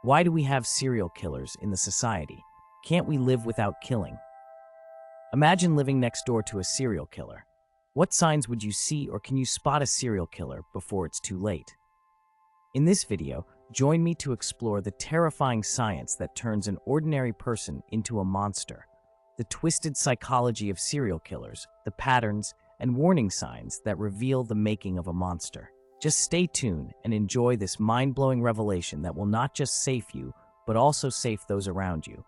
Why do we have serial killers in the society? Can't we live without killing? Imagine living next door to a serial killer. What signs would you see, or can you spot a serial killer before it's too late? In this video, join me to explore the terrifying science that turns an ordinary person into a monster, the twisted psychology of serial killers, the patterns and warning signs that reveal the making of a monster. Just stay tuned and enjoy this mind-blowing revelation that will not just save you, but also save those around you.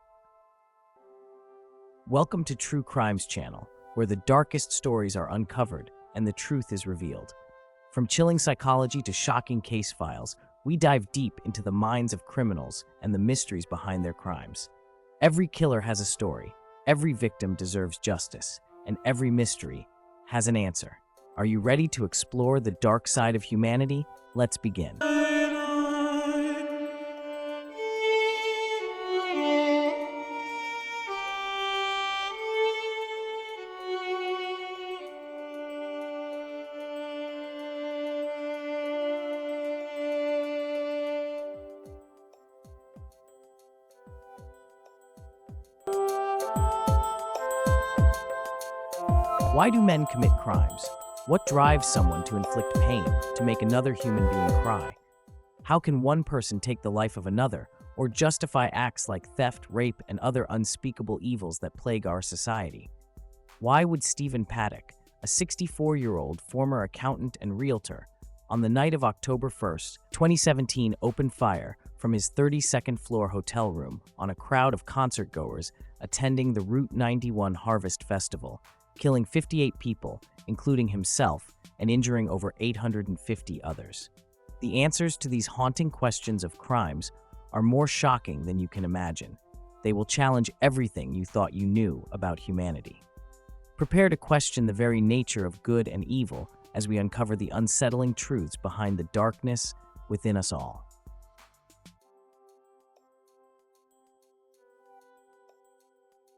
Welcome to True Crimes Channel, where the darkest stories are uncovered and the truth is revealed. From chilling psychology to shocking case files, we dive deep into the minds of criminals and the mysteries behind their crimes. Every killer has a story, every victim deserves justice, and every mystery has an answer. Are you ready to explore the dark side of humanity? Let's begin. Why do men commit crimes? What drives someone to inflict pain, to make another human being cry? How can one person take the life of another, or justify acts like theft, rape, and other unspeakable evils that plague our society? Why would Stephen Paddock, a 64-year-old former accountant and realtor, on the night of October 1st, 2017, open fire from his 32nd floor hotel room on a crowd of concertgoers attending the Route 91 Harvest Festival, killing 58 people, including himself, and injuring over 850 others? The answers to these haunting questions of crimes are more shocking than you can imagine. They will challenge everything you thought you knew about humanity. Prepare to question the very nature of good and evil as we uncover the unsettling truths behind the darkness within us all.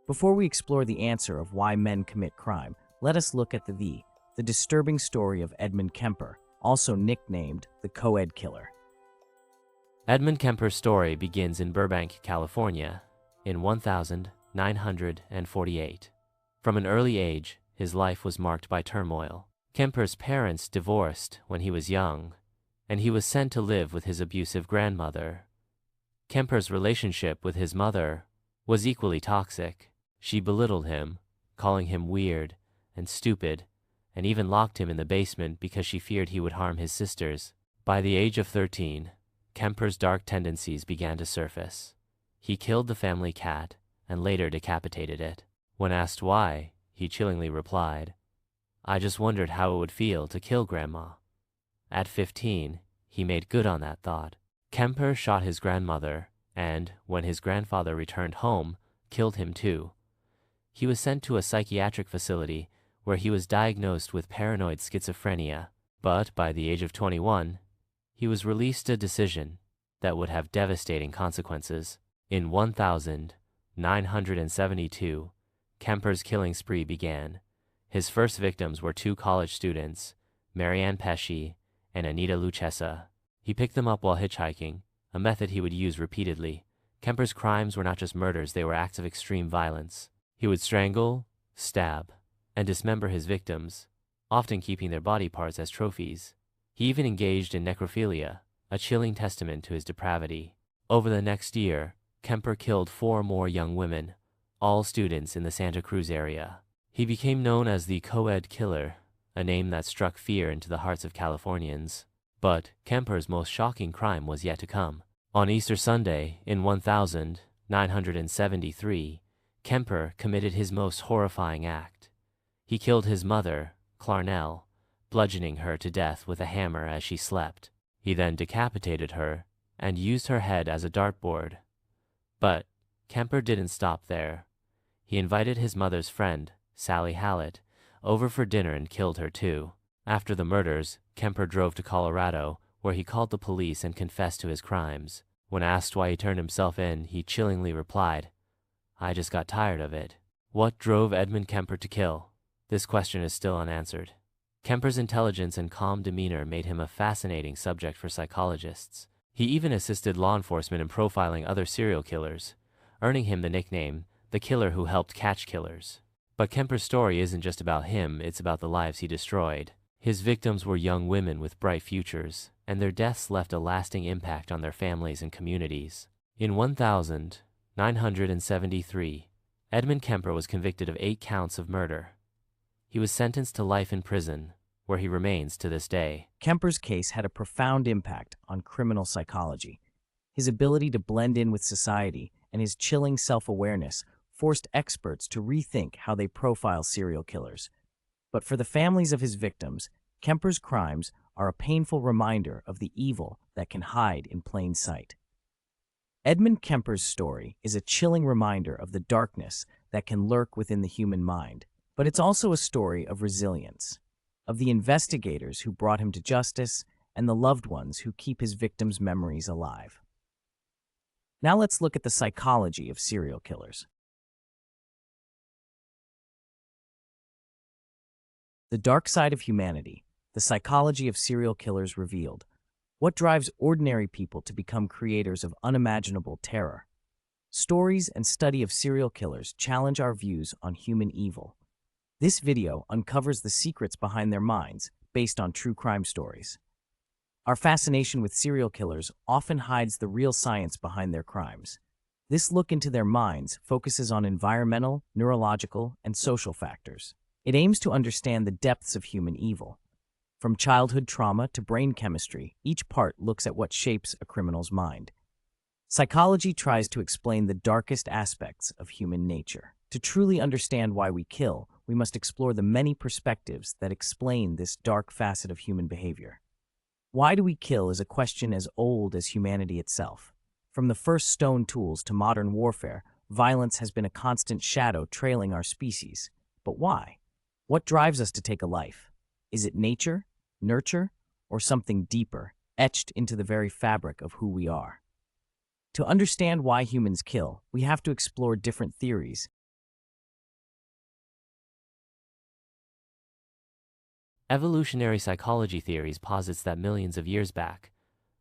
Before we explore the answer of why men commit crime, let us look at the disturbing story of Edmund Kemper, also nicknamed the Co-Ed Killer. Edmund Kemper's story begins in Burbank, California, in 1948. From an early age, his life was marked by turmoil. Kemper's parents divorced when he was young, and he was sent to live with his abusive grandmother. Kemper's relationship with his mother was equally toxic. She belittled him, calling him weird and stupid, and even locked him in the basement because she feared he would harm his sisters. By the age of 13, Kemper's dark tendencies began to surface. He killed the family cat and later decapitated it. When asked why, he chillingly replied, "I just wondered how it would feel to kill Grandma." At 15, he made good on that thought. Kemper shot his grandmother and, when his grandfather returned home, killed him too. He was sent to a psychiatric facility where he was diagnosed with paranoid schizophrenia, but by the age of 21, he was released, a decision that would have devastating consequences. In 1972, Kemper's killing spree began. His first victims were two college students, Marianne Pesci and Anita Lucchesa. He picked them up while hitchhiking, a method he would use repeatedly. Kemper's crimes were not just murders, they were acts of extreme violence. He would strangle, stab, and dismember his victims, often keeping their body parts as trophies. He even engaged in necrophilia, a chilling testament to his depravity. Over the next year, Kemper killed 4 more young women, all students in the Santa Cruz area. He became known as the Co-Ed Killer, a name that struck fear into the hearts of Californians. But Kemper's most shocking crime was yet to come. On Easter Sunday in 1973, Kemper committed his most horrifying act. He killed his mother, Clarnell, bludgeoning her to death with a hammer as she slept. He then decapitated her and used her head as a dartboard. But Kemper didn't stop there. He invited his mother's friend, Sally Hallett, over for dinner and killed her too. After the murders, Kemper drove to Colorado, where he called the police and confessed to his crimes. When asked why he turned himself in, he chillingly replied, I just got tired of it. What drove Edmund Kemper to kill? This question is still unanswered. Kemper's intelligence and calm demeanor made him a fascinating subject for psychologists. He even assisted law enforcement in profiling other serial killers, earning him the nickname, the killer who helped catch killers. But Kemper's story isn't just about him, it's about the lives he destroyed. His victims were young women with bright futures, and their deaths left a lasting impact on their families and communities. In 1973, Edmund Kemper was convicted of 8 counts of murder. He was sentenced to life in prison, where he remains to this day. Kemper's case had a profound impact on criminal psychology. His ability to blend in with society and his chilling self-awareness forced experts to rethink how they profile serial killers. But for the families of his victims, Kemper's crimes are a painful reminder of the evil that can hide in plain sight. Edmund Kemper's story is a chilling reminder of the darkness that can lurk within the human mind, but it's also a story of resilience, of the investigators who brought him to justice and the loved ones who keep his victims' memories alive. Now let's look at the psychology of serial killers. The dark side of humanity, the psychology of serial killers revealed. What drives ordinary people to become creators of unimaginable terror? Stories and study of serial killers challenge our views on human evil. This video uncovers the secrets behind their minds based on true crime stories. Our fascination with serial killers often hides the real science behind their crimes. This look into their minds focuses on environmental, neurological, and social factors. It aims to understand the depths of human evil. From childhood trauma to brain chemistry, each part looks at what shapes a criminal's mind. Psychology tries to explain the darkest aspects of human nature. To truly understand why we kill, we must explore the many perspectives that explain this dark facet of human behavior. Why do we kill is a question as old as humanity itself. From the first stone tools to modern warfare, violence has been a constant shadow trailing our species. But why? What drives us to take a life? Is it nature, nurture, or something deeper, etched into the very fabric of who we are? To understand why humans kill, we have to explore different theories. Evolutionary psychology theories posits that millions of years back,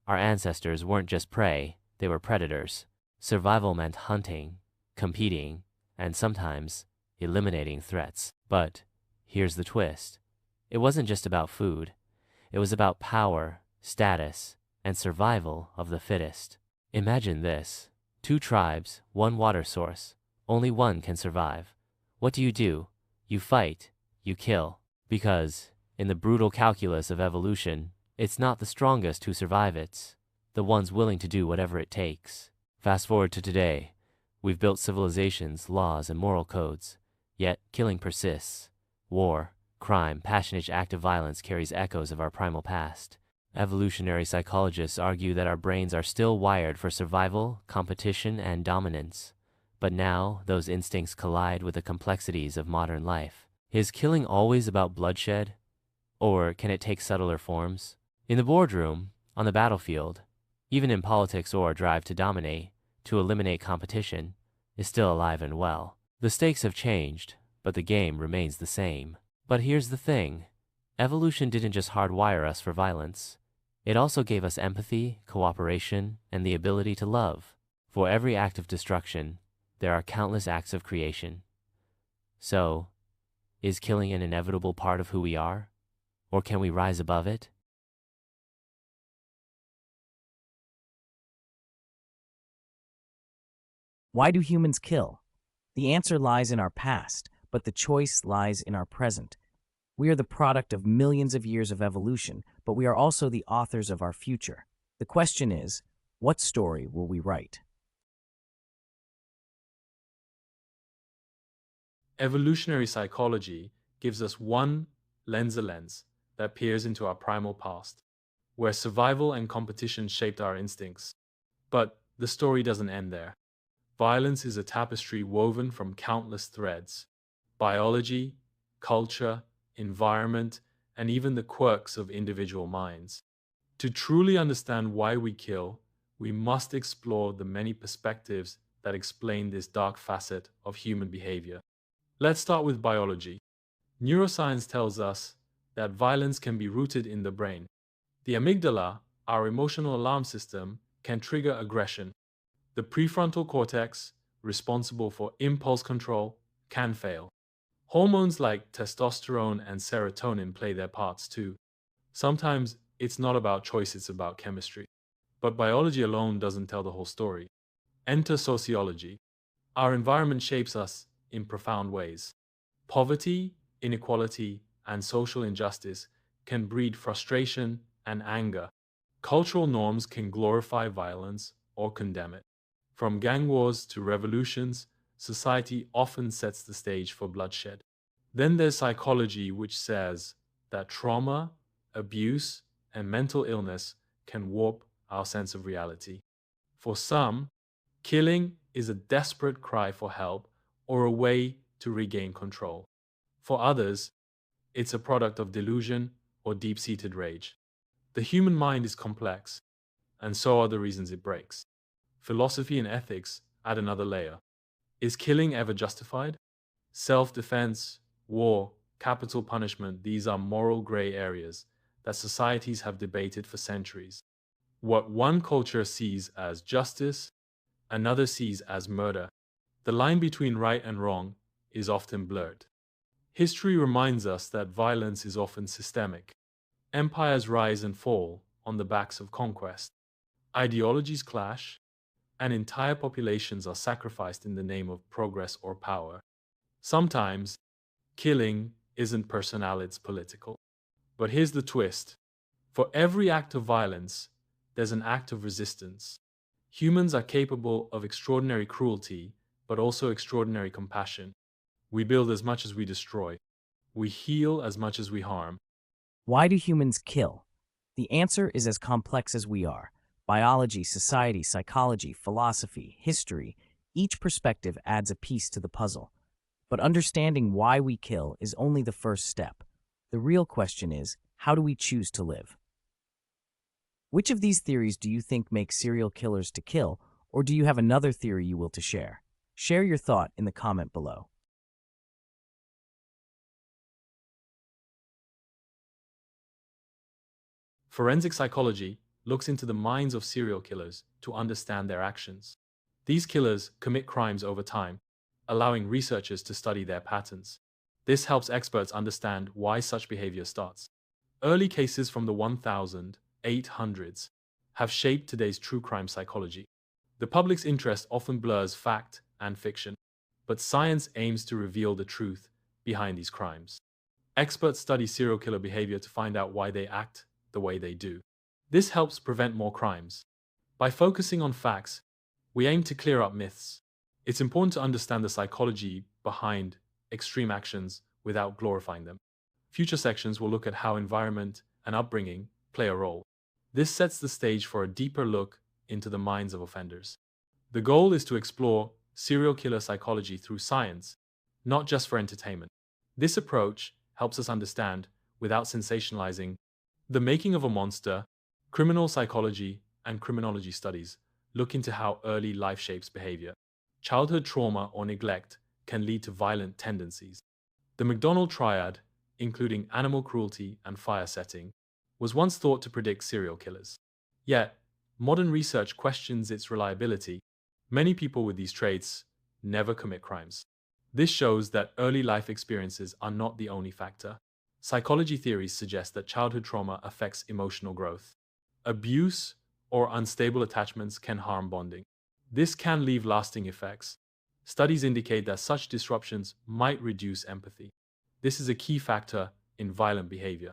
our ancestors weren't just prey, they were predators. Survival meant hunting, competing, and sometimes eliminating threats. But here's the twist. It wasn't just about food. It was about power, status, and survival of the fittest. Imagine this. 2 tribes, 1 water source. Only one can survive. What do? You fight, you kill. Because, in the brutal calculus of evolution, it's not the strongest who survive, it's the ones willing to do whatever it takes. Fast forward to today. We've built civilizations, laws, and moral codes. Yet, killing persists. War, crime, passionate active violence carries echoes of our primal past. Evolutionary psychologists argue that our brains are still wired for survival, competition, and dominance. But now, those instincts collide with the complexities of modern life. Is killing always about bloodshed? Or can it take subtler forms? In the boardroom, on the battlefield, even in politics, or drive to dominate, to eliminate competition, is still alive and well. The stakes have changed, but the game remains the same. But here's the thing. Evolution didn't just hardwire us for violence. It also gave us empathy, cooperation, and the ability to love. For every act of destruction, there are countless acts of creation. So, is killing an inevitable part of who we are? Or can we rise above it? Why do humans kill? The answer lies in our past, but the choice lies in our present. We are the product of millions of years of evolution, but we are also the authors of our future. The question is, what story will we write? Evolutionary psychology gives us one lens that peers into our primal past, where survival and competition shaped our instincts. But the story doesn't end there. Violence is a tapestry woven from countless threads: biology, culture, environment, and even the quirks of individual minds. To truly understand why we kill, we must explore the many perspectives that explain this dark facet of human behavior. Let's start with biology. Neuroscience tells us that violence can be rooted in the brain. The amygdala, our emotional alarm system, can trigger aggression. The prefrontal cortex, responsible for impulse control, can fail. Hormones like testosterone and serotonin play their parts too. Sometimes it's not about choice, it's about chemistry. But biology alone doesn't tell the whole story. Enter sociology. Our environment shapes us in profound ways. Poverty, inequality, and social injustice can breed frustration and anger. Cultural norms can glorify violence or condemn it. From gang wars to revolutions, society often sets the stage for bloodshed. Then there's psychology, which says that trauma, abuse, and mental illness can warp our sense of reality. For some, killing is a desperate cry for help or a way to regain control. For others, it's a product of delusion or deep-seated rage. The human mind is complex, and so are the reasons it breaks. Philosophy and ethics add another layer. Is killing ever justified? Self-defense, war, capital punishment, these are moral gray areas that societies have debated for centuries. What one culture sees as justice, another sees as murder. The line between right and wrong is often blurred. History reminds us that violence is often systemic. Empires rise and fall on the backs of conquest. Ideologies clash, and entire populations are sacrificed in the name of progress or power. Sometimes, killing isn't personal, it's political. But here's the twist. For every act of violence, there's an act of resistance. Humans are capable of extraordinary cruelty, but also extraordinary compassion. We build as much as we destroy. We heal as much as we harm. Why do humans kill? The answer is as complex as we are. Biology, society, psychology, philosophy, history, each perspective adds a piece to the puzzle. But understanding why we kill is only the first step. The real question is, how do we choose to live? Which of these theories do you think makes serial killers to kill, or do you have another theory you will to share? Share your thought in the comment below. Forensic psychology looks into the minds of serial killers to understand their actions. These killers commit crimes over time, allowing researchers to study their patterns. This helps experts understand why such behavior starts. Early cases from the 1800s have shaped today's true crime psychology. The public's interest often blurs fact and fiction, but science aims to reveal the truth behind these crimes. Experts study serial killer behavior to find out why they act the way they do. This helps prevent more crimes. By focusing on facts, we aim to clear up myths. It's important to understand the psychology behind extreme actions without glorifying them. Future sections will look at how environment and upbringing play a role. This sets the stage for a deeper look into the minds of offenders. The goal is to explore serial killer psychology through science, not just for entertainment. This approach helps us understand, without sensationalizing, the making of a monster. Criminal psychology and criminology studies look into how early life shapes behavior. Childhood trauma or neglect can lead to violent tendencies. The Macdonald Triad, including animal cruelty and fire setting, was once thought to predict serial killers. Yet, modern research questions its reliability. Many people with these traits never commit crimes. This shows that early life experiences are not the only factor. Psychology theories suggest that childhood trauma affects emotional growth. Abuse or unstable attachments can harm bonding. This can leave lasting effects. Studies indicate that such disruptions might reduce empathy. This is a key factor in violent behavior.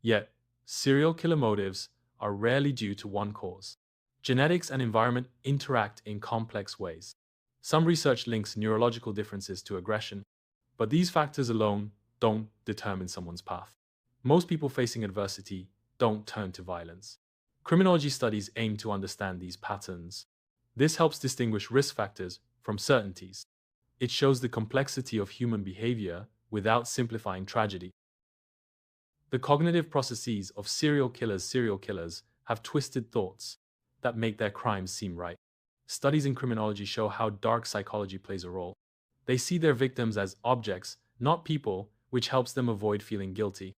Yet, serial killer motives are rarely due to one cause. Genetics and environment interact in complex ways. Some research links neurological differences to aggression, but these factors alone don't determine someone's path. Most people facing adversity don't turn to violence. Criminology studies aim to understand these patterns. This helps distinguish risk factors from certainties. It shows the complexity of human behavior without simplifying tragedy. The cognitive processes of serial killers have twisted thoughts that make their crimes seem right. studies in criminology show how dark psychology plays a role. They see their victims as objects, not people, which helps them avoid feeling guilty.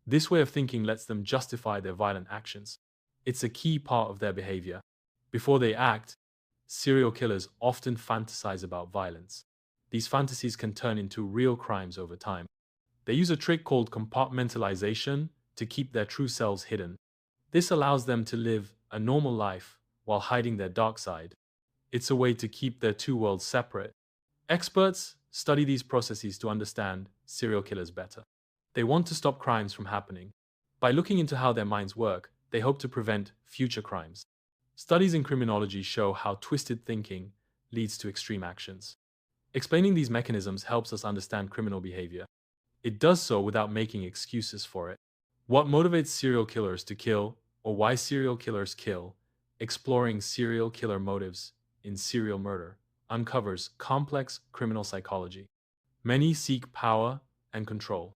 This way of thinking lets them justify their violent actions. It's a key part of their behavior. Before they act, serial killers often fantasize about violence. These fantasies can turn into real crimes over time. They use a trick called compartmentalization to keep their true selves hidden. This allows them to live a normal life while hiding their dark side. It's a way to keep their two worlds separate. Experts study these processes to understand serial killers better. They want to stop crimes from happening. By looking into how their minds work, they hope to prevent future crimes. Studies in criminology show how twisted thinking leads to extreme actions. Explaining these mechanisms helps us understand criminal behavior. It does so without making excuses for it. What motivates serial killers to kill, or why serial killers kill, exploring serial killer motives in serial murder, uncovers complex criminal psychology. Many seek power and control,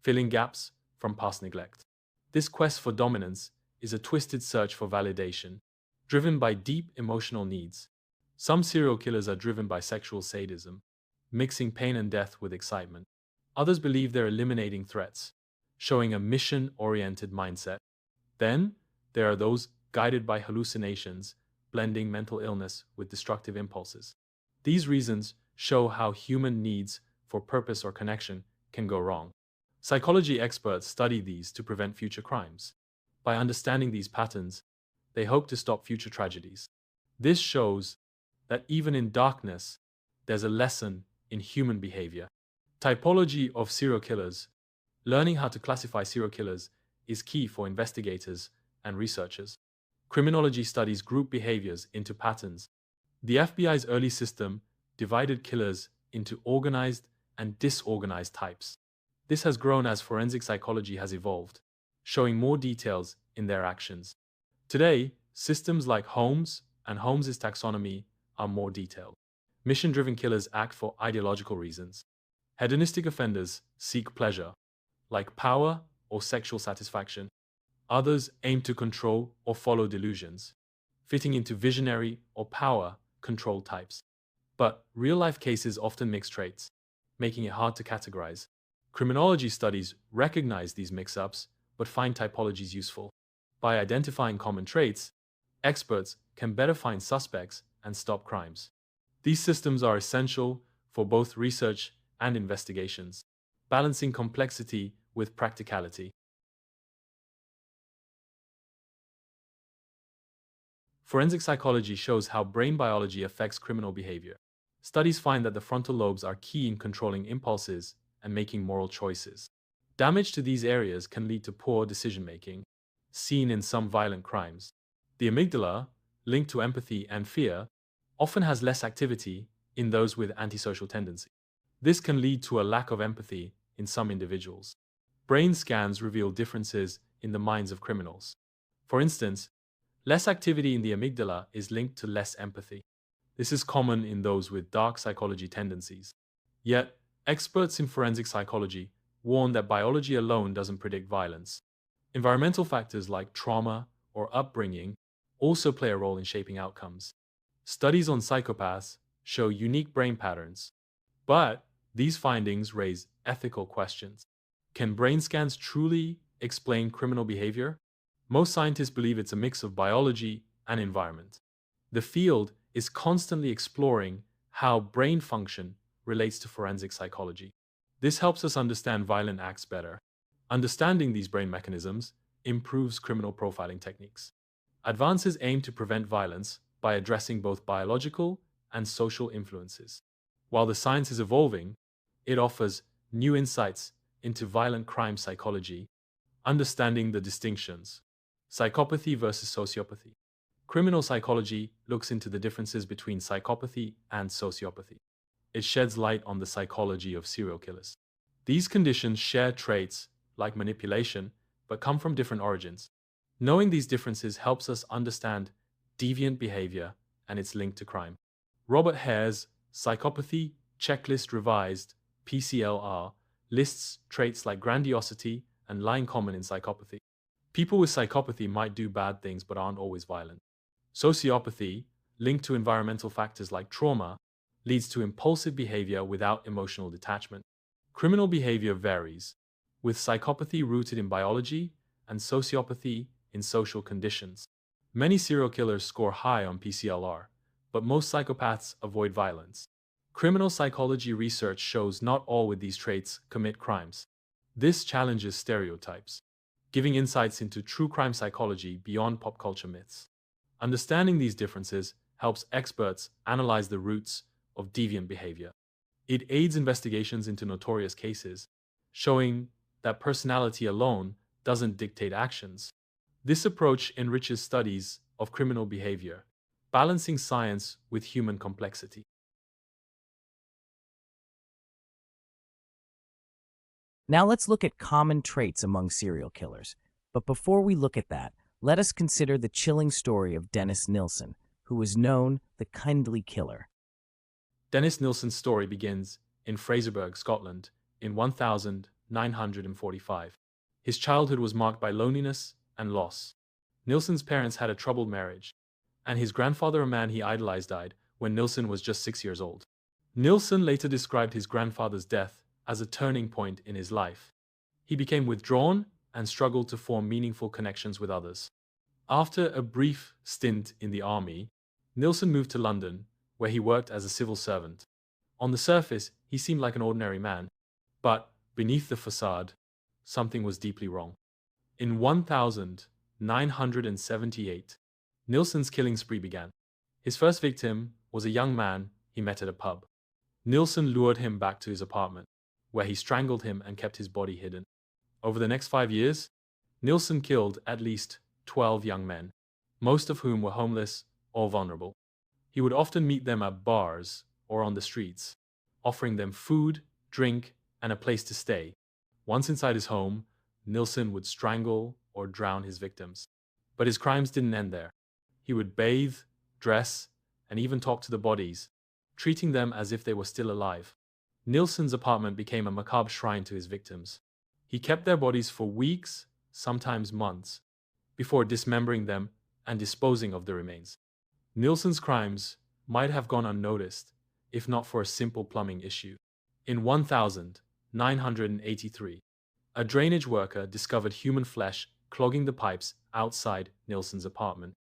filling gaps from past neglect. This quest for dominance is a twisted search for validation, driven by deep emotional needs. Some serial killers are driven by sexual sadism, mixing pain and death with excitement. Others believe they're eliminating threats, showing a mission-oriented mindset. Then, there are those guided by hallucinations, blending mental illness with destructive impulses. These reasons show how human needs for purpose or connection can go wrong. Psychology experts study these to prevent future crimes. By understanding these patterns, they hope to stop future tragedies. This shows that even in darkness, there's a lesson in human behavior. Typology of serial killers. Learning how to classify serial killers is key for investigators and researchers. Criminology studies group behaviors into patterns. The FBI's early system divided killers into organized and disorganized types. This has grown as forensic psychology has evolved, showing more details in their actions. Today, systems like Holmes and Holmes's taxonomy are more detailed. Mission-driven killers act for ideological reasons. Hedonistic offenders seek pleasure, like power or sexual satisfaction. Others aim to control or follow delusions, fitting into visionary or power-control types. But real-life cases often mix traits, making it hard to categorize. Criminology studies recognize these mix-ups, but find typologies useful. By identifying common traits, experts can better find suspects and stop crimes. These systems are essential for both research and investigations, balancing complexity with practicality. Forensic psychology shows how brain biology affects criminal behavior. Studies find that the frontal lobes are key in controlling impulses and making moral choices. Damage to these areas can lead to poor decision-making, seen in some violent crimes. The amygdala, linked to empathy and fear, often has less activity in those with antisocial tendencies. This can lead to a lack of empathy in some individuals. Brain scans reveal differences in the minds of criminals. For instance, less activity in the amygdala is linked to less empathy. This is common in those with dark psychology tendencies. Yet, experts in forensic psychology warn that biology alone doesn't predict violence. Environmental factors like trauma or upbringing also play a role in shaping outcomes. Studies on psychopaths show unique brain patterns, but these findings raise ethical questions. Can brain scans truly explain criminal behavior? Most scientists believe it's a mix of biology and environment. The field is constantly exploring how brain function relates to forensic psychology. This helps us understand violent acts better. Understanding these brain mechanisms improves criminal profiling techniques. Advances aim to prevent violence by addressing both biological and social influences. While the science is evolving, it offers new insights into violent crime psychology, understanding the distinctions. Psychopathy versus sociopathy. Criminal psychology looks into the differences between psychopathy and sociopathy. It sheds light on the psychology of serial killers. These conditions share traits like manipulation, but come from different origins. Knowing these differences helps us understand deviant behavior and its link to crime. Robert Hare's Psychopathy Checklist Revised, PCLR, lists traits like grandiosity and lying common in psychopathy. People with psychopathy might do bad things but aren't always violent. Sociopathy linked to environmental factors like trauma, leads to impulsive behavior without emotional detachment. Criminal behavior varies, with psychopathy rooted in biology and sociopathy in social conditions. Many serial killers score high on PCLR, but most psychopaths avoid violence. Criminal psychology research shows not all with these traits commit crimes. This challenges stereotypes, giving insights into true crime psychology beyond pop culture myths. Understanding these differences helps experts analyze the roots of deviant behavior. It aids investigations into notorious cases, showing that personality alone doesn't dictate actions. This approach enriches studies of criminal behavior, balancing science with human complexity. Now let's look at common traits among serial killers. But before we look at that, let us consider the chilling story of Dennis Nilsen, who was known the kindly killer. Dennis Nilsen's story begins in Fraserburgh, Scotland, in 1945. His childhood was marked by loneliness and loss. Nilsen's parents had a troubled marriage, and his grandfather, a man he idolized, died when Nilsen was just 6 years old. Nilsen later described his grandfather's death as a turning point in his life. He became withdrawn and struggled to form meaningful connections with others. After a brief stint in the army, Nilsen moved to London, where he worked as a civil servant. On the surface, he seemed like an ordinary man, but beneath the facade, something was deeply wrong. In 1978, Nilsen's killing spree began. His first victim was a young man he met at a pub. Nilsen lured him back to his apartment, where he strangled him and kept his body hidden. Over the next 5 years, Nilsen killed at least 12 young men, most of whom were homeless or vulnerable. He would often meet them at bars or on the streets, offering them food, drink, and a place to stay. Once inside his home, Nilsen would strangle or drown his victims. But his crimes didn't end there. He would bathe, dress, and even talk to the bodies, treating them as if they were still alive. Nilsen's apartment became a macabre shrine to his victims. He kept their bodies for weeks, sometimes months, before dismembering them and disposing of the remains. Nilsen's crimes might have gone unnoticed if not for a simple plumbing issue. In 1983, a drainage worker discovered human flesh clogging the pipes outside Nilsen's apartment.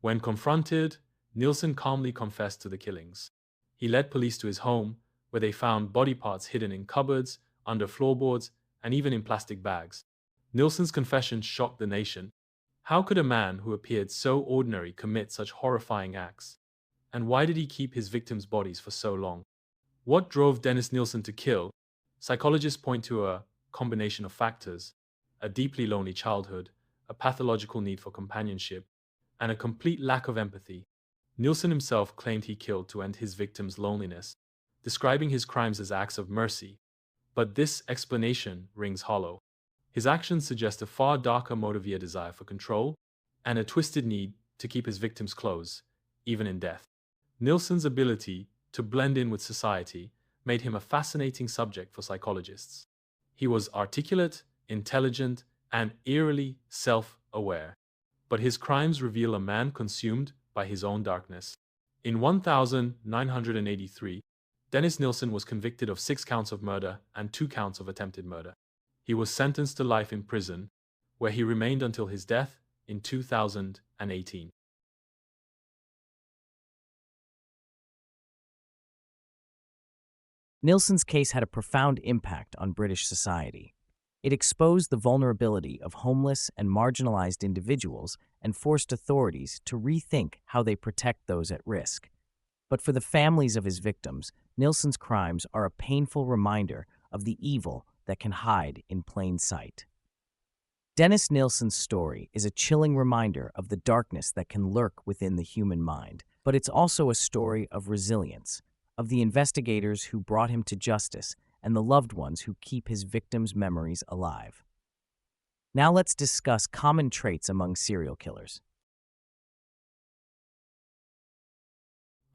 When confronted, Nilsen calmly confessed to the killings. He led police to his home, where they found body parts hidden in cupboards, under floorboards, and even in plastic bags. Nilsen's confession shocked the nation. How could a man who appeared so ordinary commit such horrifying acts? And why did he keep his victims' bodies for so long? What drove Dennis Nilsen to kill? Psychologists point to a combination of factors: a deeply lonely childhood, a pathological need for companionship, and a complete lack of empathy. Nilsen himself claimed he killed to end his victims' loneliness, describing his crimes as acts of mercy. But this explanation rings hollow. His actions suggest a far darker motive: via desire for control and a twisted need to keep his victims close, even in death. Nilsen's ability to blend in with society made him a fascinating subject for psychologists. He was articulate, intelligent, and eerily self-aware. But his crimes reveal a man consumed by his own darkness. In 1983, Dennis Nilsen was convicted of 6 counts of murder and 2 counts of attempted murder. He was sentenced to life in prison, where he remained until his death in 2018. Nilsen's case had a profound impact on British society. It exposed the vulnerability of homeless and marginalized individuals and forced authorities to rethink how they protect those at risk. But for the families of his victims, Nilsen's crimes are a painful reminder of the evil that can hide in plain sight. Dennis Nilsen's story is a chilling reminder of the darkness that can lurk within the human mind, but it's also a story of resilience, of the investigators who brought him to justice and the loved ones who keep his victims' memories alive. Now let's discuss common traits among serial killers.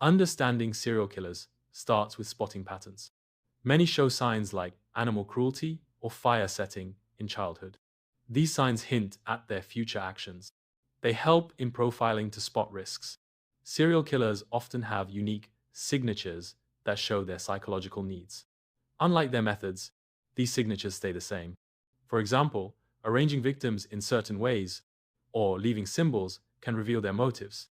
Understanding serial killers starts with spotting patterns. Many show signs like animal cruelty or fire setting in childhood. These signs hint at their future actions. They help in profiling to spot risks. serial killers often have unique signatures that show their psychological needs. Unlike their methods, these signatures stay the same. For example, arranging victims in certain ways or leaving symbols can reveal their motives.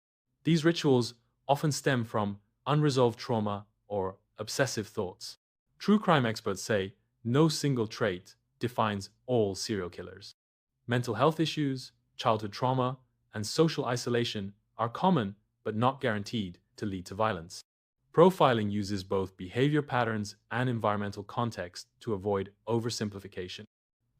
These rituals often stem from unresolved trauma or obsessive thoughts. True crime experts say no single trait defines all serial killers. Mental health issues, childhood trauma, and social isolation are common but not guaranteed to lead to violence. Profiling uses both behavior patterns and environmental context to avoid oversimplification.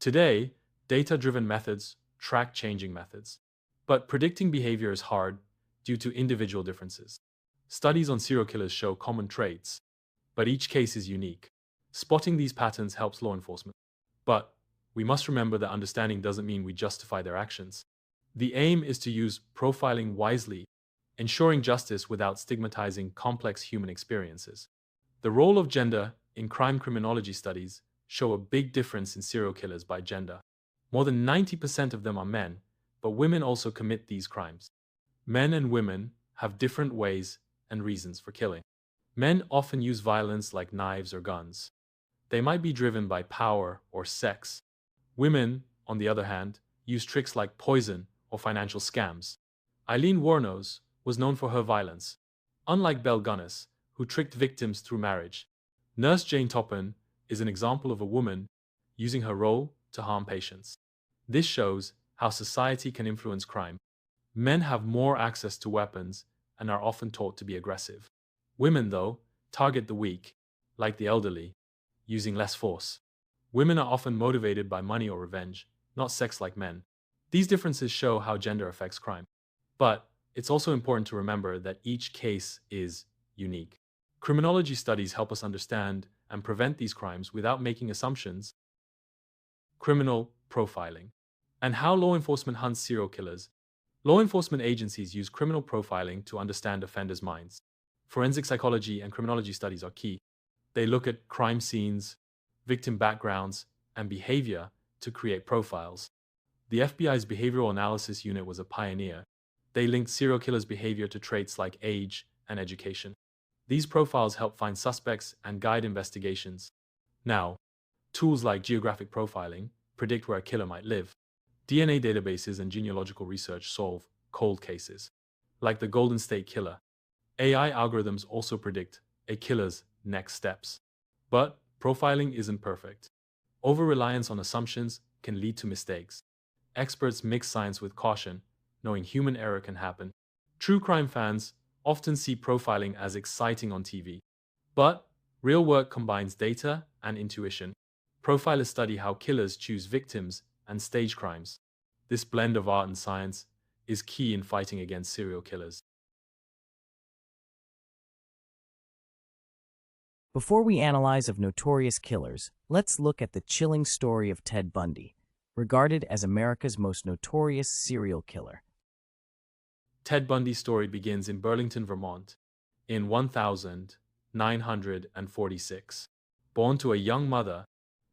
Today, data-driven methods track changing methods, but predicting behavior is hard due to individual differences. Studies on serial killers show common traits, but each case is unique. Spotting these patterns helps law enforcement. But we must remember that understanding doesn't mean we justify their actions. The aim is to use profiling wisely, ensuring justice without stigmatizing complex human experiences. The role of gender in crime criminology studies show a big difference in serial killers by gender. More than 90% of them are men, but women also commit these crimes. Men and women have different ways and reasons for killing. Men often use violence like knives or guns. They might be driven by power or sex. Women, on the other hand, use tricks like poison or financial scams. Eileen Wuornos was known for her violence, unlike Belle Gunness, who tricked victims through marriage. Nurse Jane Toppin is an example of a woman using her role to harm patients. This shows how society can influence crime. Men have more access to weapons and are often taught to be aggressive. Women, though, target the weak, like the elderly, using less force. Women are often motivated by money or revenge, not sex like men. These differences show how gender affects crime. But it's also important to remember that each case is unique. Criminology studies help us understand and prevent these crimes without making assumptions. Criminal profiling. And how law enforcement hunts serial killers. Law enforcement agencies use criminal profiling to understand offenders' minds. Forensic psychology and criminology studies are key. They look at crime scenes, victim backgrounds, and behavior to create profiles. The FBI's Behavioral Analysis Unit was a pioneer. They linked serial killers' behavior to traits like age and education. These profiles help find suspects and guide investigations. Now, tools like geographic profiling predict where a killer might live. DNA databases and genealogical research solve cold cases, like the Golden State Killer. AI algorithms also predict a killer's next steps. But profiling isn't perfect. Over-reliance on assumptions can lead to mistakes. Experts mix science with caution, knowing human error can happen. True crime fans often see profiling as exciting on TV. But real work combines data and intuition. Profilers study how killers choose victims and stage crimes. This blend of art and science is key in fighting against serial killers. Before we analyze of notorious killers, let's look at the chilling story of Ted Bundy, regarded as America's most notorious serial killer. Ted Bundy's story begins in Burlington, Vermont, in 1946. Born to a young mother,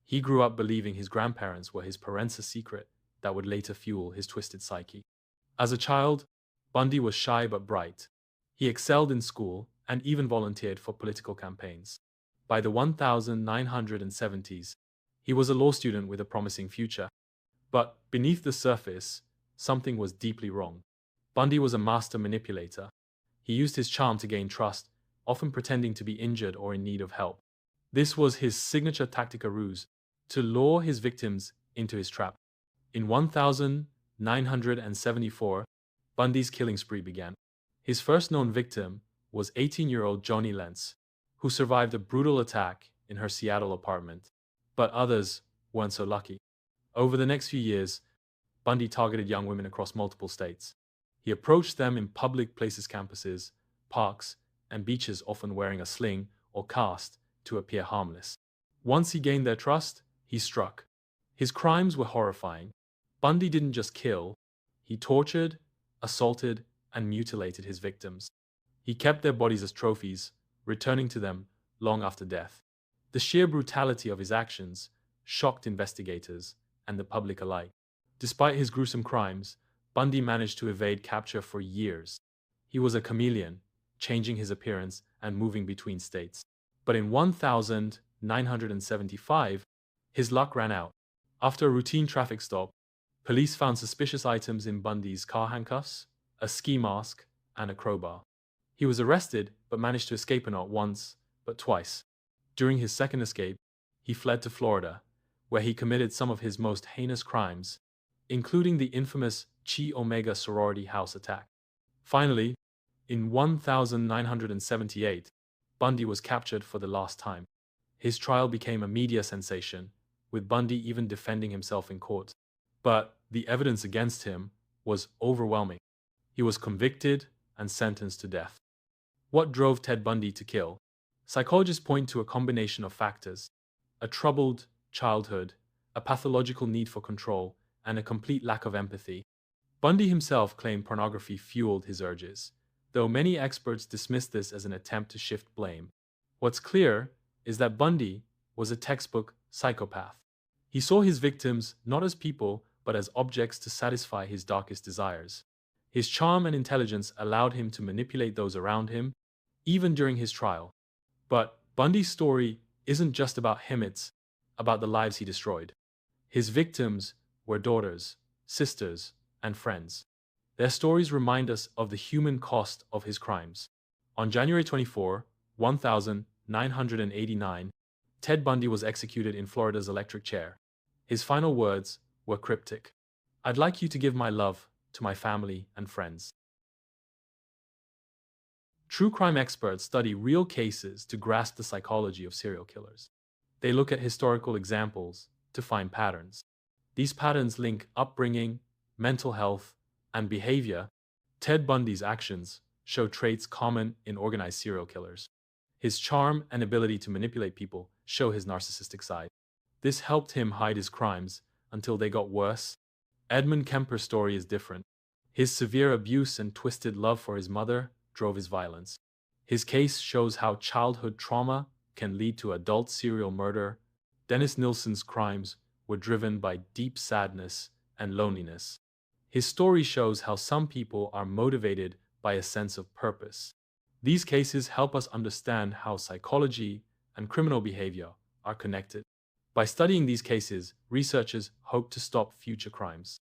he grew up believing his grandparents were his parental secret that would later fuel his twisted psyche. As a child, Bundy was shy but bright. He excelled in school and even volunteered for political campaigns. By the 1970s, he was a law student with a promising future. But beneath the surface, something was deeply wrong. Bundy was a master manipulator. He used his charm to gain trust, often pretending to be injured or in need of help. This was his signature tactic, a ruse, to lure his victims into his trap. In 1974, Bundy's killing spree began. His first known victim was 18-year-old Johnny Lentz, who survived a brutal attack in her Seattle apartment. But others weren't so lucky. Over the next few years, Bundy targeted young women across multiple states. He approached them in public places, campuses, parks, and beaches, often wearing a sling or cast to appear harmless. Once he gained their trust, he struck. His crimes were horrifying. Bundy didn't just kill, he tortured, assaulted, and mutilated his victims. He kept their bodies as trophies, returning to them long after death. The sheer brutality of his actions shocked investigators and the public alike. Despite his gruesome crimes, Bundy managed to evade capture for years. He was a chameleon, changing his appearance and moving between states. But in 1975, his luck ran out. After a routine traffic stop, police found suspicious items in Bundy's car: handcuffs, a ski mask, and a crowbar. He was arrested but managed to escape not once, but twice. During his second escape, he fled to Florida, where he committed some of his most heinous crimes, including the infamous Chi Omega sorority house attack. Finally, in 1978, Bundy was captured for the last time. His trial became a media sensation, with Bundy even defending himself in court. But the evidence against him was overwhelming. He was convicted and sentenced to death. What drove Ted Bundy to kill? Psychologists point to a combination of factors: a troubled childhood, a pathological need for control, and a complete lack of empathy. Bundy himself claimed pornography fueled his urges, though many experts dismiss this as an attempt to shift blame. What's clear is that Bundy was a textbook psychopath. He saw his victims not as people, but as objects to satisfy his darkest desires. His charm and intelligence allowed him to manipulate those around him, even during his trial. But Bundy's story isn't just about him, it's about the lives he destroyed. His victims were daughters, sisters, and friends. Their stories remind us of the human cost of his crimes. On January 24, 1989, Ted Bundy was executed in Florida's electric chair. His final words were cryptic: "I'd like you to give my love to my family and friends." True crime experts study real cases to grasp the psychology of serial killers. They look at historical examples to find patterns. These patterns link upbringing, mental health, and behavior. Ted Bundy's actions show traits common in organized serial killers. His charm and ability to manipulate people show his narcissistic side. This helped him hide his crimes until they got worse. Edmund Kemper's story is different. His severe abuse and twisted love for his mother drove his violence. His case shows how childhood trauma can lead to adult serial murder. Dennis Nilsen's crimes were driven by deep sadness and loneliness. His story shows how some people are motivated by a sense of purpose. These cases help us understand how psychology and criminal behavior are connected. By studying these cases, researchers hope to stop future crimes.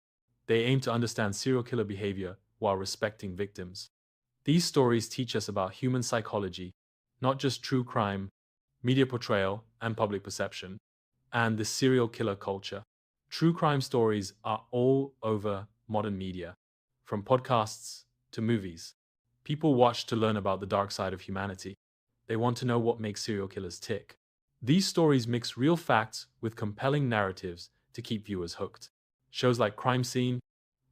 They aim to understand serial killer behavior while respecting victims. These stories teach us about human psychology, not just true crime, media portrayal, and public perception, and the serial killer culture. True crime stories are all over modern media, from podcasts to movies. People watch to learn about the dark side of humanity. They want to know what makes serial killers tick. These stories mix real facts with compelling narratives to keep viewers hooked. Shows like Crime Scene,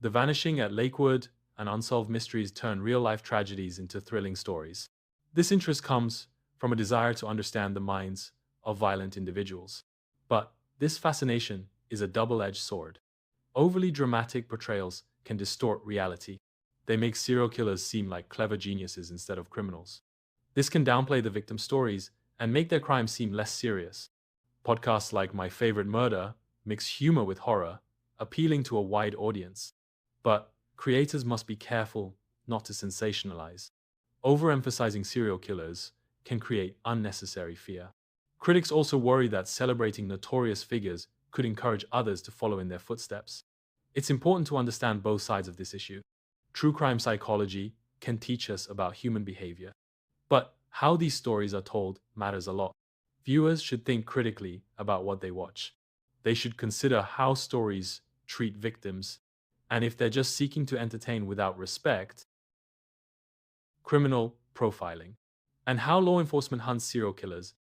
The Vanishing at Lakewood, and Unsolved Mysteries turn real-life tragedies into thrilling stories. This interest comes from a desire to understand the minds of violent individuals. But this fascination is a double-edged sword. Overly dramatic portrayals can distort reality. They make serial killers seem like clever geniuses instead of criminals. This can downplay the victim's stories and make their crimes seem less serious. Podcasts like My Favorite Murder mix humor with horror, appealing to a wide audience. But creators must be careful not to sensationalize. Overemphasizing serial killers can create unnecessary fear. Critics also worry that celebrating notorious figures could encourage others to follow in their footsteps. It's important to understand both sides of this issue. True crime psychology can teach us about human behavior, but how these stories are told matters a lot. Viewers should think critically about what they watch. They should consider how stories treat victims, and if they're just seeking to entertain without respect. Criminal profiling, and how law enforcement hunts serial killers.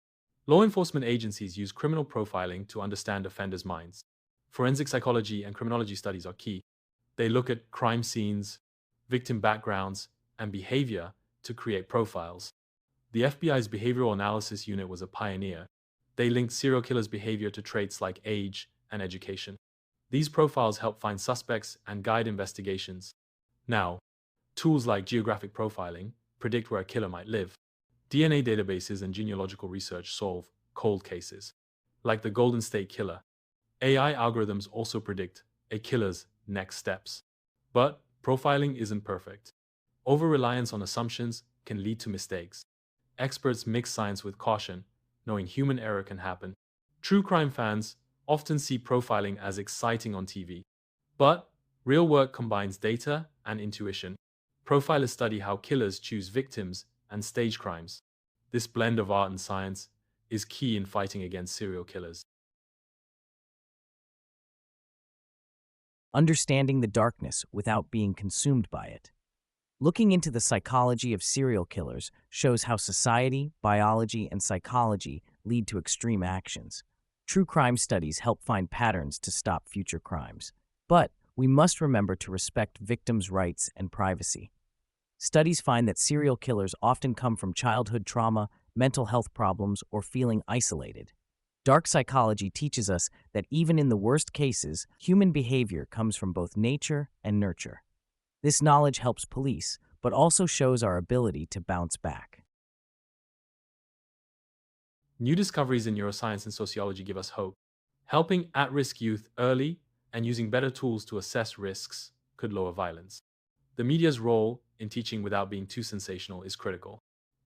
Law enforcement agencies use criminal profiling to understand offenders' minds. Forensic psychology and criminology studies are key. They look at crime scenes, victim backgrounds, and behavior to create profiles. The FBI's Behavioral Analysis Unit was a pioneer. They linked serial killers' behavior to traits like age and education. These profiles help find suspects and guide investigations. Now, tools like geographic profiling predict where a killer might live. DNA databases and genealogical research solve cold cases, like the Golden State Killer. AI algorithms also predict a killer's next steps. But profiling isn't perfect. Over-reliance on assumptions can lead to mistakes. Experts mix science with caution, knowing human error can happen. True crime fans often see profiling as exciting on TV, but real work combines data and intuition. Profilers study how killers choose victims and stage crimes. This blend of art and science is key in fighting against serial killers. Understanding the darkness without being consumed by it. Looking into the psychology of serial killers shows how society, biology, and psychology lead to extreme actions. True crime studies help find patterns to stop future crimes. But we must remember to respect victims' rights and privacy. Studies find that serial killers often come from childhood trauma, mental health problems, or feeling isolated. Dark psychology teaches us that even in the worst cases, human behavior comes from both nature and nurture. This knowledge helps police, but also shows our ability to bounce back. New discoveries in neuroscience and sociology give us hope. Helping at-risk youth early and using better tools to assess risks could lower violence. The media's role in teaching without being too sensational is critical.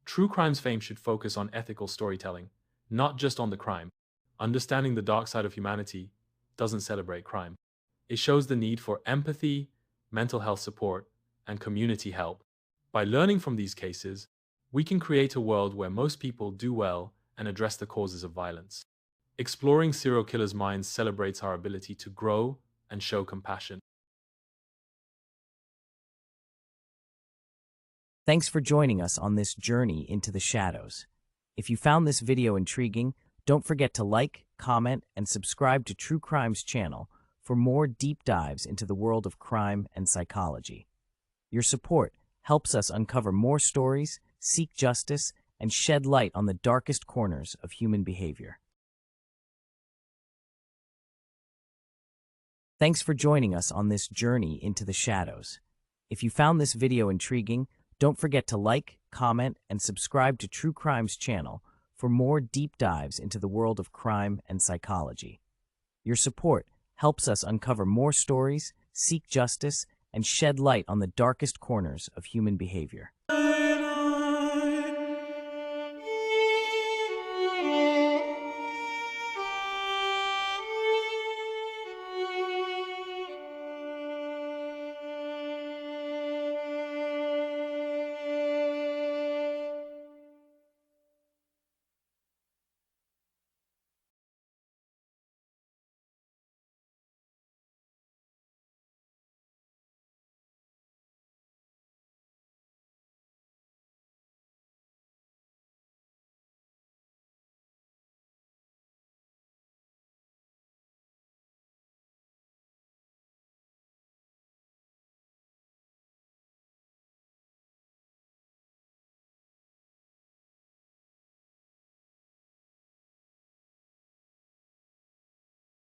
True crime's fame should focus on ethical storytelling, not just on the crime. Understanding the dark side of humanity doesn't celebrate crime. It shows the need for empathy, mental health support, and community help. By learning from these cases, we can create a world where most people do well and address the causes of violence. Exploring serial killers' minds celebrates our ability to grow and show compassion. Thanks for joining us on this journey into the shadows. If you found this video intriguing, don't forget to like, comment, and subscribe to True Crime's channel for more deep dives into the world of crime and psychology. Your support helps us uncover more stories, seek justice, and shed light on the darkest corners of human behavior. Thanks for joining us on this journey into the shadows. If you found this video intriguing, don't forget to like, comment, and subscribe to True Crime's channel for more deep dives into the world of crime and psychology. Your support helps us uncover more stories, seek justice, and shed light on the darkest corners of human behavior.